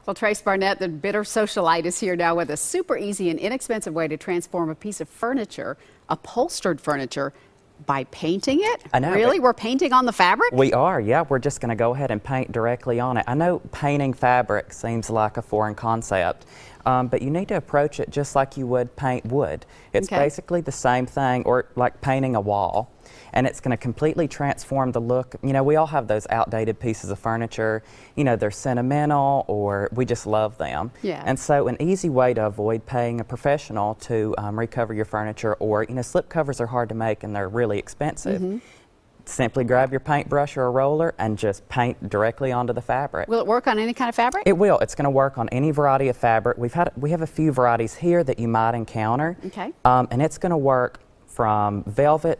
Well, Trace Barnett, the Bitter Socialite, is here now with a super easy and inexpensive way to transform a piece of furniture, upholstered furniture, by painting it. I know. Really? We're painting on the fabric? We are, yeah. We're just going to go ahead and paint directly on it. I know painting fabric seems like a foreign concept, but you need to approach it just like you would paint wood. It's basically the same thing, or like painting a wall. And it's going to completely transform the look. You know, we all have those outdated pieces of furniture. You know, they're sentimental, or we just love them. Yeah. And so an easy way to avoid paying a professional to recover your furniture, or, you know, slip covers are hard to make and they're really expensive. Simply grab your paintbrush or a roller and just paint directly onto the fabric. Will it work on any kind of fabric? It will. It's going to work on any variety of fabric. We have a few varieties here that you might encounter. Okay. And it's going to work from velvet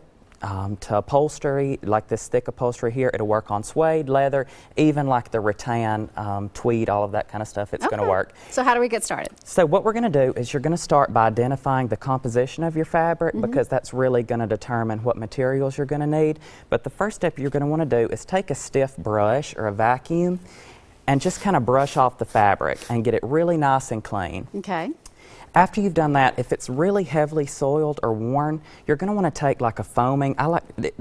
to upholstery, like this thick upholstery here. It'll work on suede, leather, even like the rattan, tweed, all of that kind of stuff. It's going to work. So how do we get started? So what we're going to do is you're going to start by identifying the composition of your fabric, because that's really going to determine what materials you're going to need. But the first step you're going to want to do is take a stiff brush or a vacuum and just kind of brush off the fabric and get it really nice and clean. Okay. After you've done that, if it's really heavily soiled or worn, you're going to want to take like a foaming.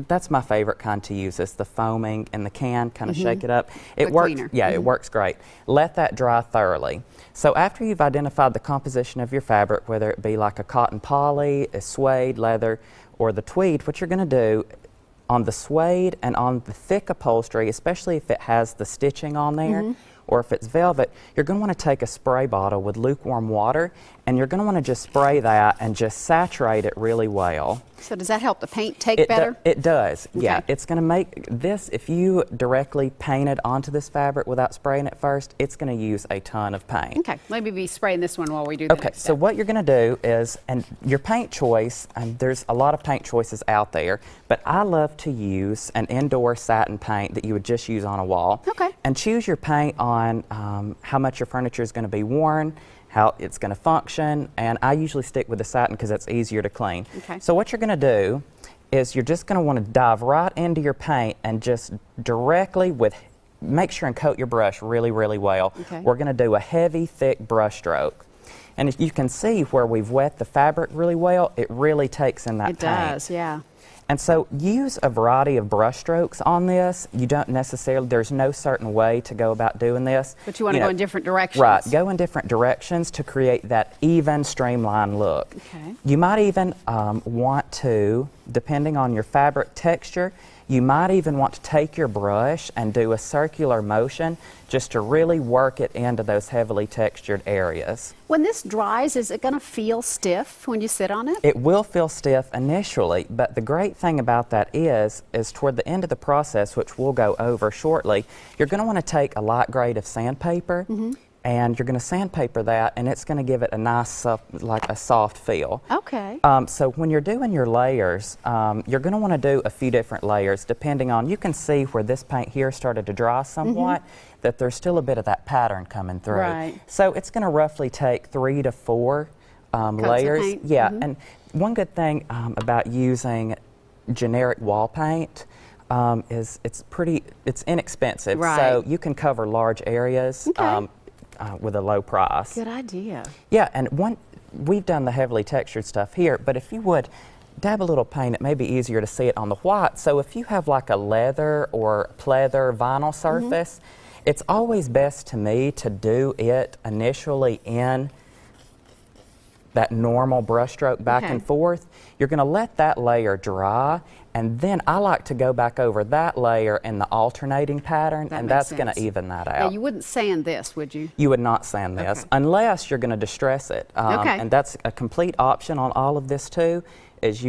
That's my favorite kind to use, is the foaming in the can, kind of shake it up. It works. Cleaner. Yeah, it works great. Let that dry thoroughly. So after you've identified the composition of your fabric, whether it be like a cotton poly, a suede, leather, or the tweed, what you're going to do on the suede and on the thick upholstery, especially if it has the stitching on there, or if it's velvet, you're going to want to take a spray bottle with lukewarm water, and you're going to want to just spray that and just saturate it really well. So does that help the paint take better? It does, Okay. yeah. It's going to make this, if you directly paint it onto this fabric without spraying it first, it's going to use a ton of paint. Okay, maybe be spraying this one while we do the Okay, next so step. what you're going to do is, and your paint choice, and there's a lot of paint choices out there, but I love to use an indoor satin paint that you would just use on a wall. Okay. And choose your paint on how much your furniture is going to be worn, how it's going to function, and I usually stick with the satin because it's easier to clean. Okay. So what you're going to do is you're just going to want to dive right into your paint and just directly make sure and coat your brush really, really well. Okay. We're going to do a heavy, thick brush stroke. And if you can see where we've wet the fabric really well, it really takes in that paint. It does, yeah. And so use a variety of brush strokes on this. You don't necessarily, there's no certain way to go about doing this. But you want to go in different directions. Right, go in different directions to create that even, streamlined look. Okay. You might even want to, depending on your fabric texture, you might even want to take your brush and do a circular motion just to really work it into those heavily textured areas. When this dries, is it going to feel stiff when you sit on it? It will feel stiff initially, but the great thing about that is toward the end of the process, which we'll go over shortly, you're going to want to take a light grade of sandpaper, and you're going to sandpaper that, and it's going to give it a nice, like a soft feel. Okay. So when you're doing your layers, you're going to want to do a few different layers depending on, you can see where this paint here started to dry somewhat, that there's still a bit of that pattern coming through. Right. So it's going to roughly take 3 to 4 layers. Of paint. Yeah, and one good thing about using generic wall paint is it's inexpensive. Right. So you can cover large areas. Okay. With a low price. Good idea. Yeah, and we've done the heavily textured stuff here, but if you would dab a little paint, it may be easier to see it on the white. So if you have like a leather or pleather vinyl surface, it's always best to me to do it initially in that normal brush stroke back and forth. You're going to let that layer dry, and then I like to go back over that layer in the alternating pattern, and that's going to even that out. Now, you wouldn't sand this, would you? You would not sand this unless you're going to distress it. And that's a complete option on all of this too, is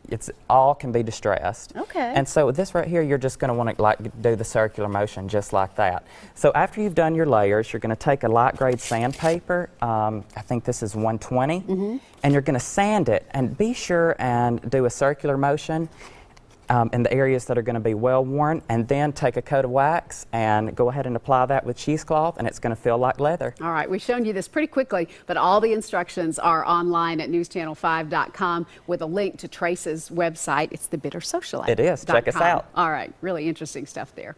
it's all can be distressed. Okay. And so this right here, you're just going to want to like do the circular motion just like that. So after you've done your layers, you're going to take a light grade sandpaper. I think this is 120, and you're going to sand it, and be sure and do a circular motion in the areas that are going to be well worn, and then take a coat of wax and go ahead and apply that with cheesecloth, and it's going to feel like leather. All right, we've shown you this pretty quickly, but all the instructions are online at newschannel5.com with a link to Trace's website. It's the Bitter Socialite. It is. Check us out. All right, really interesting stuff there.